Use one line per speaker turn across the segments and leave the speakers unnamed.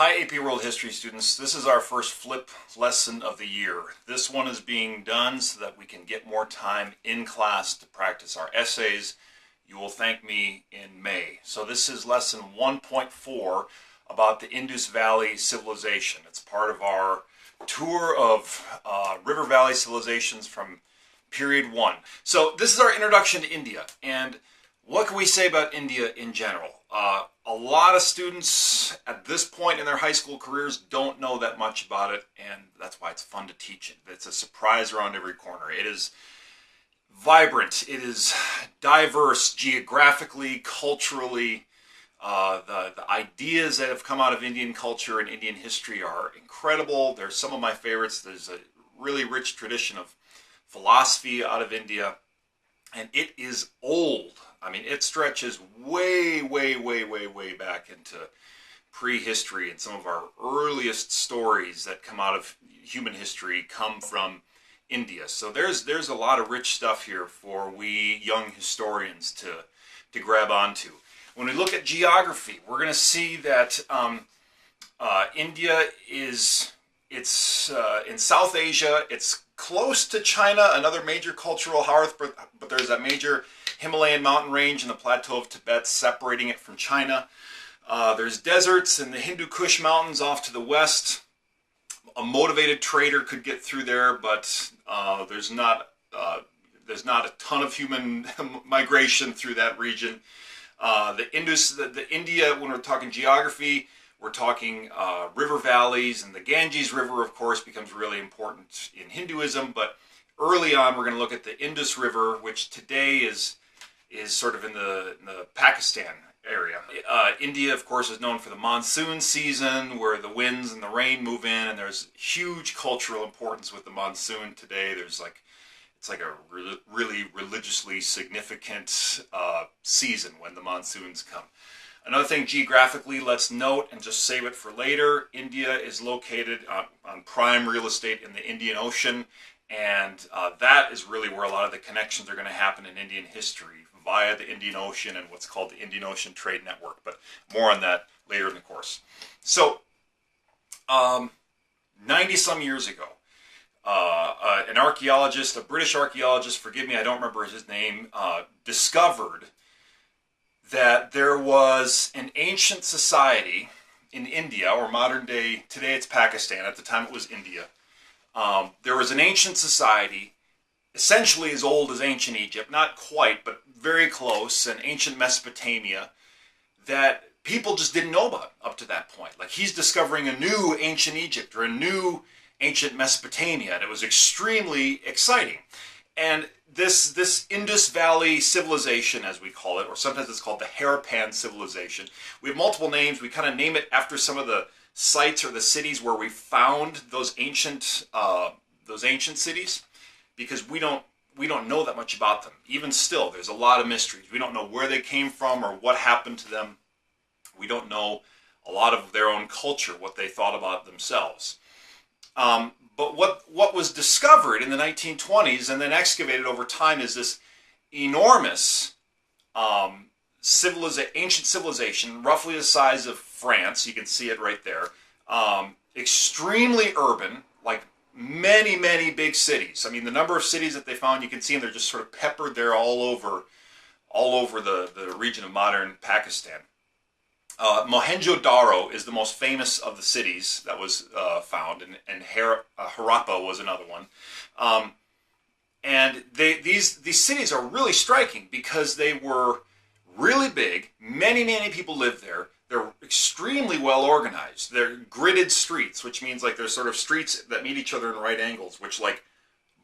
Hi AP World History students, this is our first flip lesson of the year. This one is being done so that we can get more time in class to practice our essays. You will thank me in May. So this is lesson 1.4 about the Indus Valley Civilization. It's part of our tour of river valley civilizations from period 1. So this is our introduction to India, and what can we say about India in general? A lot of students at this point in their high school careers don't know that much about it, and that's why it's fun to teach it. It's a surprise around every corner. It is vibrant, it is diverse geographically, culturally. The ideas that have come out of Indian culture and Indian history are incredible. They're some of my favorites. There's a really rich tradition of philosophy out of India, and it is old. I mean, it stretches way back into prehistory, and some of our earliest stories that come out of human history come from India. So there's a lot of rich stuff here for we young historians to grab onto. When we look at geography, we're going to see that India is in South Asia. It's close to China, another major cultural hearth, but there's that major Himalayan mountain range and the plateau of Tibet separating it from China. There's deserts and the Hindu Kush mountains off to the west. A motivated trader could get through there, but there's not a ton of human migration through that region. The India, when we're talking geography, we're talking river valleys, and the Ganges River, of course, becomes really important in Hinduism. But early on, we're going to look at the Indus River, which today is sort of in the Pakistan area. India, of course, is known for the monsoon season, where the winds and the rain move in, and there's huge cultural importance with the monsoon today. It's like a really religiously significant season when the monsoons come. Another thing geographically, let's note, and just save it for later, India is located on prime real estate in the Indian Ocean, and that is really where a lot of the connections are going to happen in Indian history, via the Indian Ocean and what's called the Indian Ocean Trade Network, but more on that later in the course. So, 90-some years ago, an archaeologist, a British archaeologist, forgive me, I don't remember his name, discovered that there was an ancient society in India, or modern day, today it's Pakistan, at the time it was India. There was an ancient society, essentially as old as ancient Egypt, not quite, but very close, and ancient Mesopotamia, that people just didn't know about up to that point. Like, he's discovering a new ancient Egypt, or a new ancient Mesopotamia, and it was extremely exciting. And this Indus Valley Civilization, as we call it, or sometimes it's called the Harappan Civilization, we have multiple names. We kind of name it after some of the sites or the cities where we found those ancient cities, because we don't know that much about them. Even still, there's a lot of mysteries. We don't know where they came from or what happened to them. We don't know a lot of their own culture, what they thought about themselves. But what was discovered in the 1920s and then excavated over time is this enormous ancient civilization, roughly the size of France. You can see it right there. Extremely urban, like many big cities. I mean, the number of cities that they found, you can see them, they're just sort of peppered there all over the region of modern Pakistan. Mohenjo-daro is the most famous of the cities that was found, and Harappa was another one. And these cities are really striking because they were really big. Many people lived there. They're extremely well organized. They're gridded streets, which means like there's sort of streets that meet each other in right angles, which like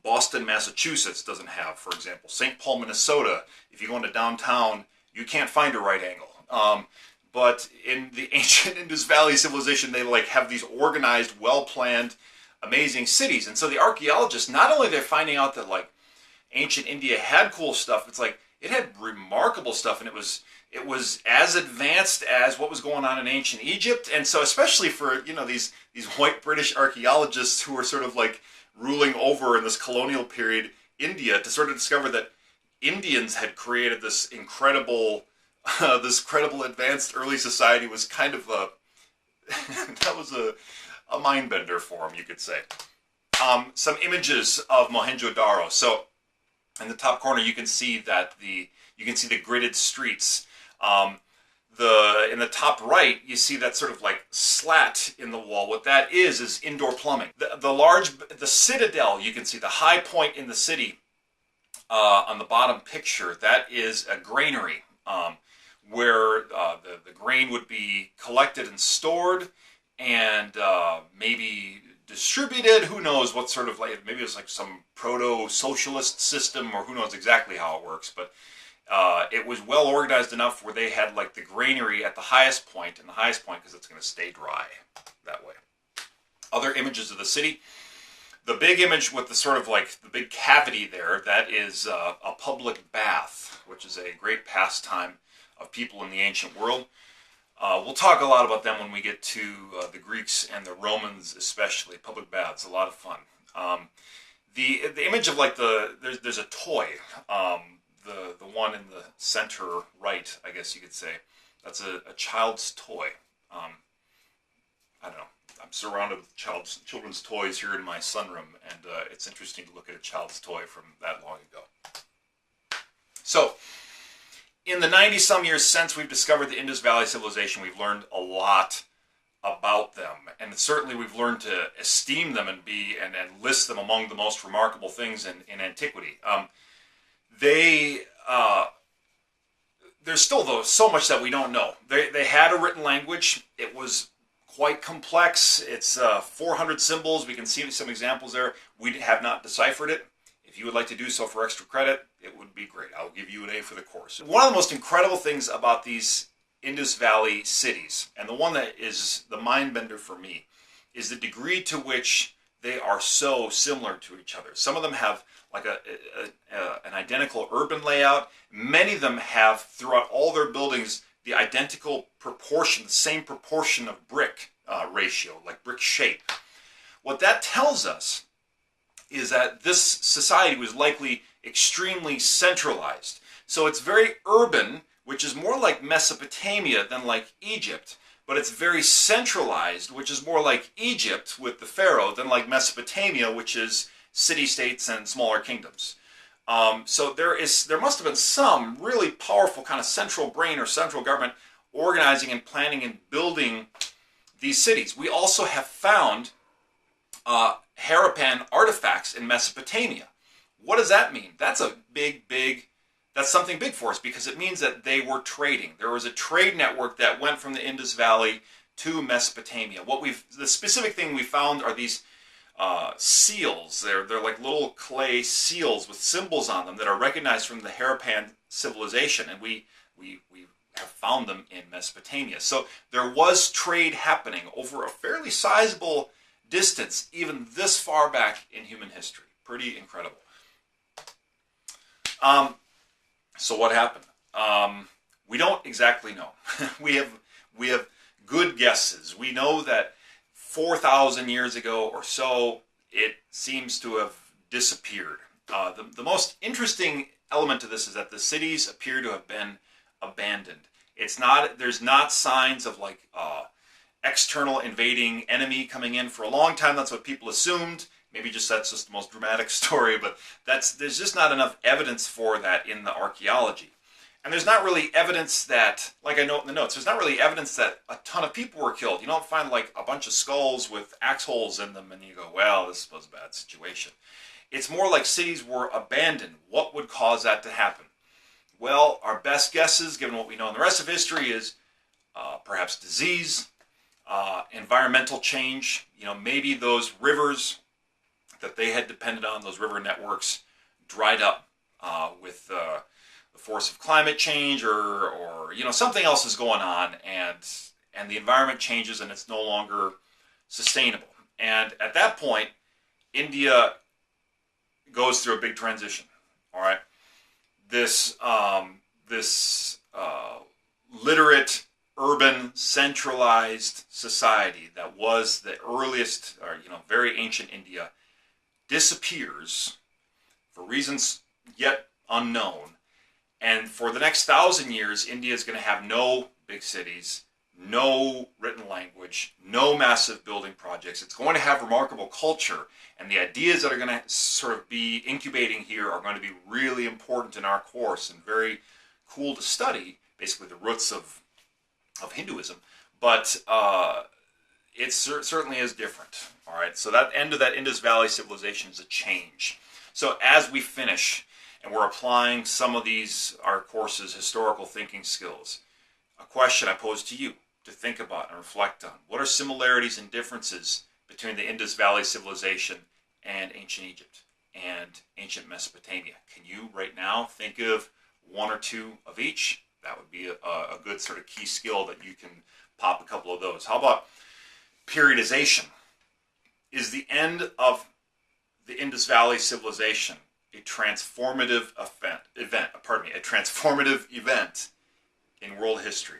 Boston, Massachusetts doesn't have, for example. St. Paul, Minnesota, if you go into downtown, you can't find a right angle. But in the ancient Indus Valley Civilization, they like have these organized, well-planned, amazing cities. And so the archaeologists, not only they're finding out that like ancient India had cool stuff, it's like it had remarkable stuff, and it was as advanced as what was going on in ancient Egypt. And so especially for, you know, these white British archaeologists who were sort of like ruling over in this colonial period India, to sort of discover that Indians had created this incredible advanced early society was kind of that was a mind bender for him, you could say. Some images of Mohenjo-daro. So in the top corner, you can see that the gridded streets. In the top right, you see that sort of like slat in the wall. What that is indoor plumbing. The citadel, you can see the high point in the city on the bottom picture. That is a granary where the grain would be collected and stored and maybe distributed. Who knows what sort of, like, maybe it's like some proto-socialist system, or who knows exactly how it works, but it was well organized enough where they had like the granary at the highest point, and the highest point because it's going to stay dry that way. Other images of the city. The big image with the sort of like the big cavity there, that is a public bath, which is a great pastime of people in the ancient world. We'll talk a lot about them when we get to the Greeks and the Romans, especially. Public baths, a lot of fun. The image of like there's a toy. The one in the center right, I guess you could say, that's a child's toy. I don't know. I'm surrounded with children's toys here in my sunroom, and it's interesting to look at a child's toy from that long ago. So, in the 90-some years since we've discovered the Indus Valley Civilization, we've learned a lot about them, and certainly we've learned to esteem them and list them among the most remarkable things in antiquity. There's still, though, so much that we don't know. They had a written language. It was quite complex. It's 400 symbols. We can see some examples there. We have not deciphered it. If you would like to do so for extra credit, it would be great. I'll give you an A for the course. One of the most incredible things about these Indus Valley cities, and the one that is the mind bender for me, is the degree to which they are so similar to each other. Some of them have like an identical urban layout. Many of them have, throughout all their buildings, the identical proportion, the same proportion of brick ratio, like brick shape. What that tells us is that this society was likely extremely centralized. So it's very urban, which is more like Mesopotamia than like Egypt, but it's very centralized, which is more like Egypt with the pharaoh than like Mesopotamia, which is city-states and smaller kingdoms. So there must have been some really powerful kind of central brain or central government organizing and planning and building these cities. We also have found Harappan artifacts in Mesopotamia. What does that mean? That's something big for us, because it means that they were trading. There was a trade network that went from the Indus Valley to Mesopotamia. The specific thing we found are these seals. They're like little clay seals with symbols on them that are recognized from the Harappan civilization, and we have found them in Mesopotamia. So there was trade happening over a fairly sizable distance, even this far back in human history. Pretty incredible. So what happened? We don't exactly know. we have good guesses. We know that 4,000 years ago or so, it seems to have disappeared. The most interesting element to this is that the cities appear to have been abandoned. There's not signs of like external invading enemy coming in for a long time. That's what people assumed. Maybe that's just the most dramatic story, but there's just not enough evidence for that in the archaeology. And there's not really evidence that, like I note in the notes, there's not really evidence that a ton of people were killed. You don't find like a bunch of skulls with axe holes in them and you go, well, this was a bad situation. It's more like cities were abandoned. What would cause that to happen? Well, our best guesses, given what we know in the rest of history, is perhaps disease, environmental change. Maybe those rivers that they had depended on, those river networks, dried up with the force of climate change, or something else is going on, and the environment changes and it's no longer sustainable. And at that point, India goes through a big transition. All right, this literate, urban, centralized society that was the earliest, or very ancient India, disappears for reasons yet unknown. And for the next 1,000 years, India is going to have no big cities, no written language, no massive building projects. It's going to have remarkable culture, and the ideas that are going to sort of be incubating here are going to be really important in our course and very cool to study, basically the roots of Hinduism. But it certainly is different. All right, so that end of that Indus Valley Civilization is a change. So as we finish and we're applying some of our courses, historical thinking skills, a question I pose to you to think about and reflect on. What are similarities and differences between the Indus Valley Civilization and ancient Egypt and ancient Mesopotamia? Can you right now think of one or two of each? That would be a good sort of key skill that you can pop a couple of those. How about periodization? Is the end of the Indus Valley Civilization a transformative a transformative event in world history?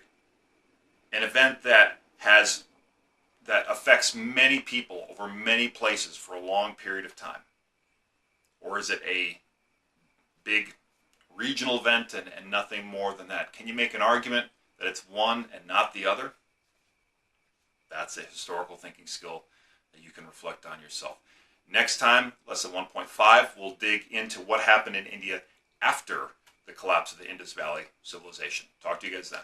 An event that affects many people over many places for a long period of time? Or is it a big regional event and nothing more than that? Can you make an argument that it's one and not the other? That's a historical thinking skill that you can reflect on yourself. Next time, lesson 1.5, we'll dig into what happened in India after the collapse of the Indus Valley Civilization. Talk to you guys then.